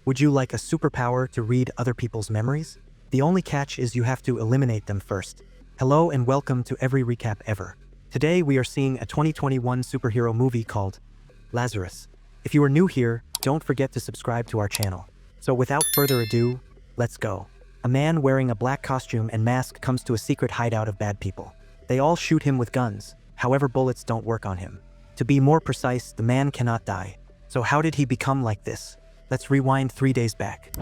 Would you like a superpower to read other people's memories? The only catch is you have to eliminate them first. Hello and welcome to every recap ever. Today we are seeing a 2021 superhero movie called Lazarus. If you are new here, don't forget to subscribe to our channel. So without further ado, let's go. A man wearing a black costume and mask comes to a secret hideout of bad people. They all shoot him with guns, however bullets don't work on him. To be more precise, the man cannot die. So how did he become like this? Let's rewind 3 days back.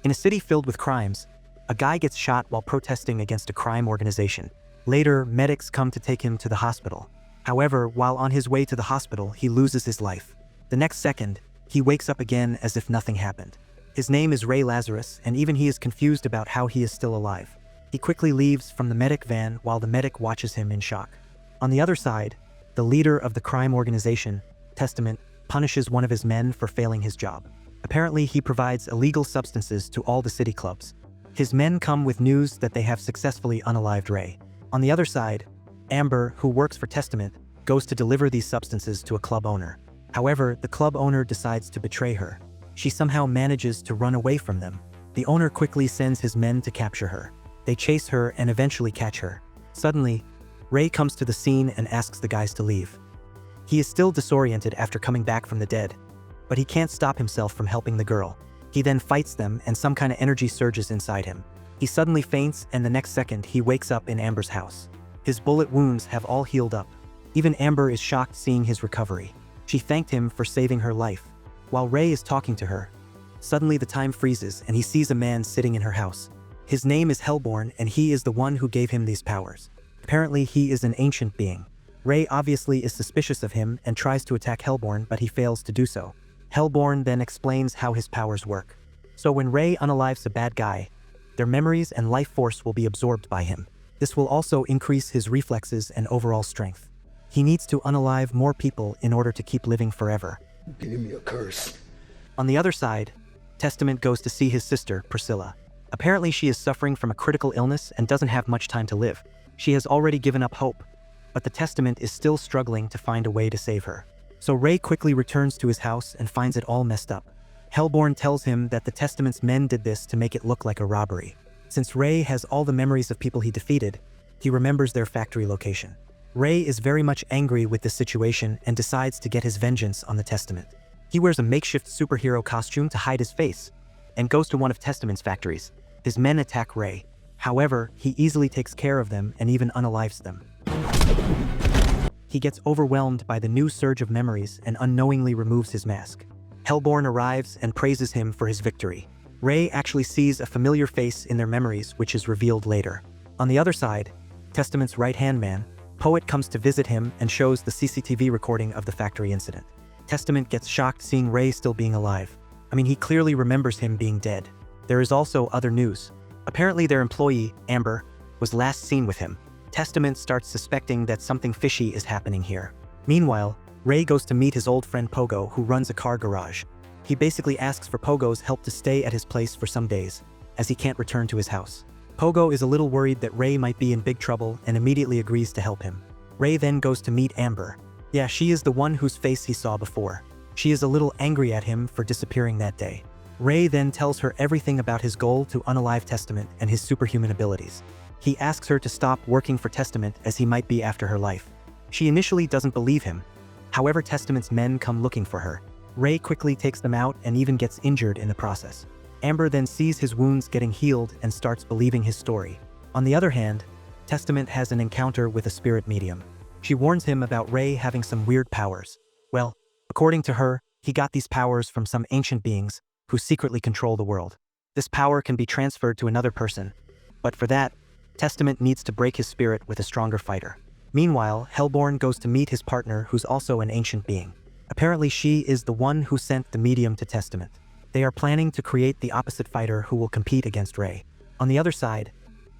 In a city filled with crimes, a guy gets shot while protesting against a crime organization. Later, medics come to take him to the hospital. However, while on his way to the hospital, he loses his life. The next second, he wakes up again as if nothing happened. His name is Ray Lazarus, and even he is confused about how he is still alive. He quickly leaves from the medic van while the medic watches him in shock. On the other side, the leader of the crime organization, Testament, punishes one of his men for failing his job. Apparently, he provides illegal substances to all the city clubs. His men come with news that they have successfully unalived Ray. On the other side, Amber, who works for Testament, goes to deliver these substances to a club owner. However, the club owner decides to betray her. She somehow manages to run away from them. The owner quickly sends his men to capture her. They chase her and eventually catch her. Suddenly, Ray comes to the scene and asks the guys to leave. He is still disoriented after coming back from the dead, but he can't stop himself from helping the girl. He then fights them and some kind of energy surges inside him. He suddenly faints and the next second he wakes up in Amber's house. His bullet wounds have all healed up. Even Amber is shocked seeing his recovery. She thanked him for saving her life. While Ray is talking to her, suddenly the time freezes and he sees a man sitting in her house. His name is Hellborn and he is the one who gave him these powers. Apparently he is an ancient being. Ray obviously is suspicious of him and tries to attack Hellborn, but he fails to do so. Hellborn then explains how his powers work. So when Ray unalives a bad guy, their memories and life force will be absorbed by him. This will also increase his reflexes and overall strength. He needs to unalive more people in order to keep living forever. Give me a curse. On the other side, Testament goes to see his sister, Priscilla. Apparently she is suffering from a critical illness and doesn't have much time to live. She has already given up hope, but the Testament is still struggling to find a way to save her. So Ray quickly returns to his house and finds it all messed up. Hellborn tells him that the Testament's men did this to make it look like a robbery. Since Ray has all the memories of people he defeated, he remembers their factory location. Ray is very much angry with this situation and decides to get his vengeance on the Testament. He wears a makeshift superhero costume to hide his face and goes to one of Testament's factories. His men attack Ray. However, he easily takes care of them and even unalives them. He gets overwhelmed by the new surge of memories and unknowingly removes his mask. Hellborn arrives and praises him for his victory. Ray actually sees a familiar face in their memories, which is revealed later. On the other side, Testament's right-hand man, Poet, comes to visit him and shows the CCTV recording of the factory incident. Testament gets shocked seeing Ray still being alive. He clearly remembers him being dead. There is also other news. Apparently their employee, Amber, was last seen with him. Testament starts suspecting that something fishy is happening here. Meanwhile, Ray goes to meet his old friend Pogo, who runs a car garage. He basically asks for Pogo's help to stay at his place for some days, as he can't return to his house. Pogo is a little worried that Ray might be in big trouble and immediately agrees to help him. Ray then goes to meet Amber. Yeah, she is the one whose face he saw before. She is a little angry at him for disappearing that day. Ray then tells her everything about his goal to unalive Testament and his superhuman abilities. He asks her to stop working for Testament as he might be after her life. She initially doesn't believe him. However, Testament's men come looking for her. Ray quickly takes them out and even gets injured in the process. Amber then sees his wounds getting healed and starts believing his story. On the other hand, Testament has an encounter with a spirit medium. She warns him about Ray having some weird powers. Well, according to her, he got these powers from some ancient beings who secretly control the world. This power can be transferred to another person, but for that, Testament needs to break his spirit with a stronger fighter. Meanwhile, Hellborn goes to meet his partner, who's also an ancient being. Apparently she is the one who sent the medium to Testament. They are planning to create the opposite fighter who will compete against Ray. On the other side,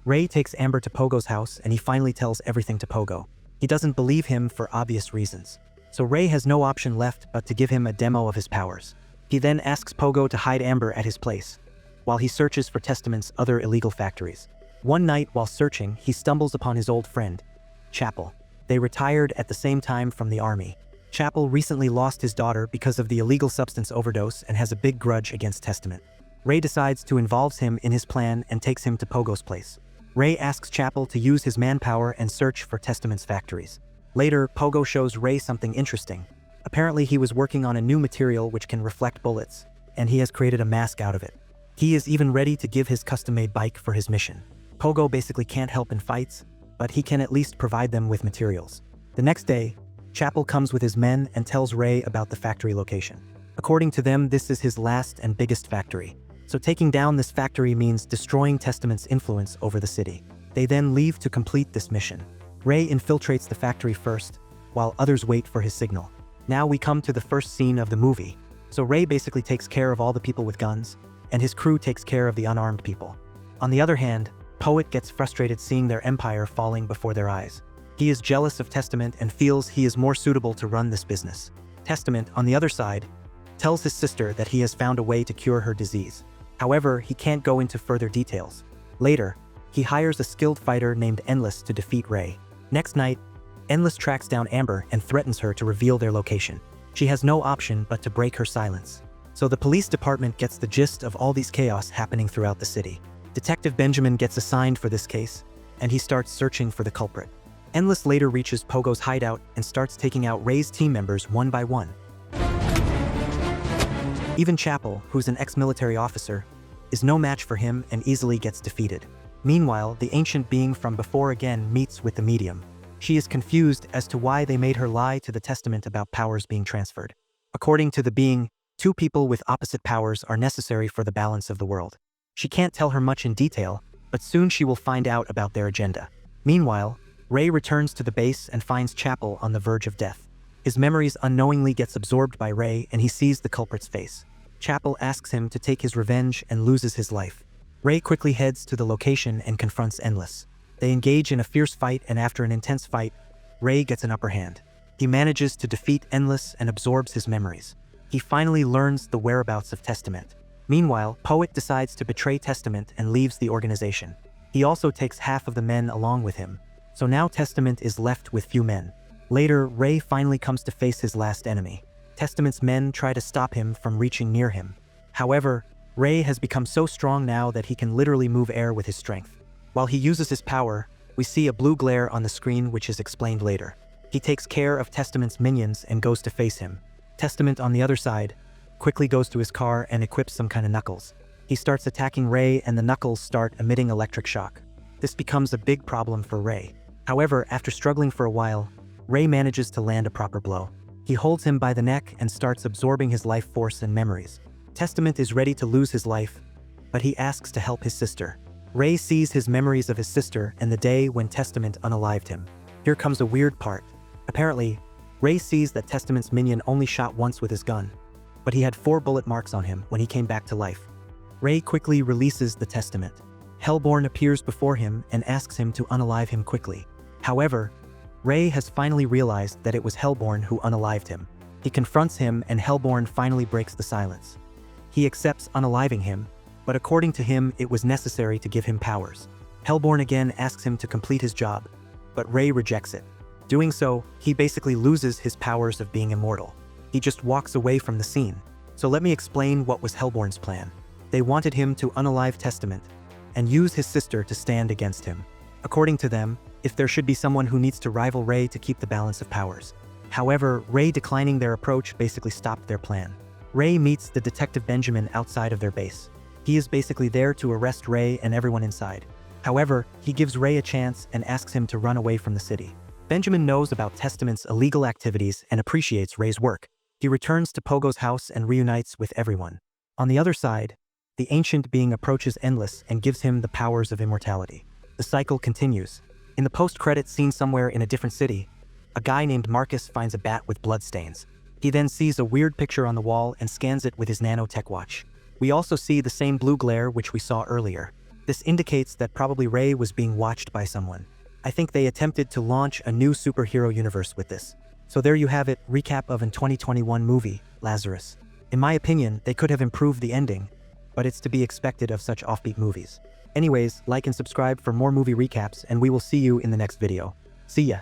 Ray takes Amber to Pogo's house and he finally tells everything to Pogo. He doesn't believe him for obvious reasons. So Ray has no option left but to give him a demo of his powers. He then asks Pogo to hide Amber at his place, while he searches for Testament's other illegal factories. One night while searching, he stumbles upon his old friend, Chapel. They retired at the same time from the army. Chapel recently lost his daughter because of the illegal substance overdose and has a big grudge against Testament. Ray decides to involve him in his plan and takes him to Pogo's place. Ray asks Chapel to use his manpower and search for Testament's factories. Later, Pogo shows Ray something interesting. Apparently he was working on a new material which can reflect bullets, and he has created a mask out of it. He is even ready to give his custom-made bike for his mission. Pogo basically can't help in fights, but he can at least provide them with materials. The next day, Chapel comes with his men and tells Ray about the factory location. According to them, this is his last and biggest factory. So taking down this factory means destroying Testament's influence over the city. They then leave to complete this mission. Ray infiltrates the factory first, while others wait for his signal. Now we come to the first scene of the movie. So Ray basically takes care of all the people with guns, and his crew takes care of the unarmed people. On the other hand, Poet gets frustrated seeing their empire falling before their eyes. He is jealous of Testament and feels he is more suitable to run this business. Testament, on the other side, tells his sister that he has found a way to cure her disease. However, he can't go into further details. Later, he hires a skilled fighter named Endless to defeat Ray. Next night, Endless tracks down Amber and threatens her to reveal their location. She has no option but to break her silence. So the police department gets the gist of all these chaos happening throughout the city. Detective Benjamin gets assigned for this case, and he starts searching for the culprit. Endless later reaches Pogo's hideout and starts taking out Ray's team members one by one. Even Chapel, who's an ex-military officer, is no match for him and easily gets defeated. Meanwhile, the ancient being from before again meets with the medium. She is confused as to why they made her lie to the Testament about powers being transferred. According to the being, two people with opposite powers are necessary for the balance of the world. She can't tell her much in detail, but soon she will find out about their agenda. Meanwhile, Ray returns to the base and finds Chapel on the verge of death. His memories unknowingly gets absorbed by Ray and he sees the culprit's face. Chapel asks him to take his revenge and loses his life. Ray quickly heads to the location and confronts Endless. They engage in a fierce fight, and after an intense fight, Ray gets an upper hand. He manages to defeat Endless and absorbs his memories. He finally learns the whereabouts of Testament. Meanwhile, Poet decides to betray Testament and leaves the organization. He also takes half of the men along with him. So now Testament is left with few men. Later, Ray finally comes to face his last enemy. Testament's men try to stop him from reaching near him. However, Ray has become so strong now that he can literally move air with his strength. While he uses his power, we see a blue glare on the screen which is explained later. He takes care of Testament's minions and goes to face him. Testament, on the other side, quickly goes to his car and equips some kind of knuckles. He starts attacking Ray and the knuckles start emitting electric shock. This becomes a big problem for Ray. However, after struggling for a while, Ray manages to land a proper blow. He holds him by the neck and starts absorbing his life force and memories. Testament is ready to lose his life, but he asks to help his sister. Ray sees his memories of his sister and the day when Testament unalived him. Here comes a weird part. Apparently, Ray sees that Testament's minion only shot once with his gun, but he had 4 bullet marks on him when he came back to life. Ray quickly releases the Testament. Hellborn appears before him and asks him to unalive him quickly. However, Ray has finally realized that it was Hellborn who unalived him. He confronts him and Hellborn finally breaks the silence. He accepts unaliving him, but according to him, it was necessary to give him powers. Hellborn again asks him to complete his job, but Ray rejects it. Doing so, he basically loses his powers of being immortal. He just walks away from the scene. So let me explain what was Hellborn's plan. They wanted him to unalive Testament and use his sister to stand against him. According to them, if there should be someone who needs to rival Ray to keep the balance of powers. However, Ray declining their approach basically stopped their plan. Ray meets the Detective Benjamin outside of their base. He is basically there to arrest Ray and everyone inside. However, he gives Ray a chance and asks him to run away from the city. Benjamin knows about Testament's illegal activities and appreciates Ray's work. He returns to Pogo's house and reunites with everyone. On the other side, the ancient being approaches Endless and gives him the powers of immortality. The cycle continues. In the post-credits scene somewhere in a different city, a guy named Marcus finds a bat with bloodstains. He then sees a weird picture on the wall and scans it with his nanotech watch. We also see the same blue glare which we saw earlier. This indicates that probably Ray was being watched by someone. I think they attempted to launch a new superhero universe with this. So there you have it, recap of an 2021 movie, Lazarus. In my opinion, they could have improved the ending, but it's to be expected of such offbeat movies. Anyways, like and subscribe for more movie recaps and we will see you in the next video. See ya!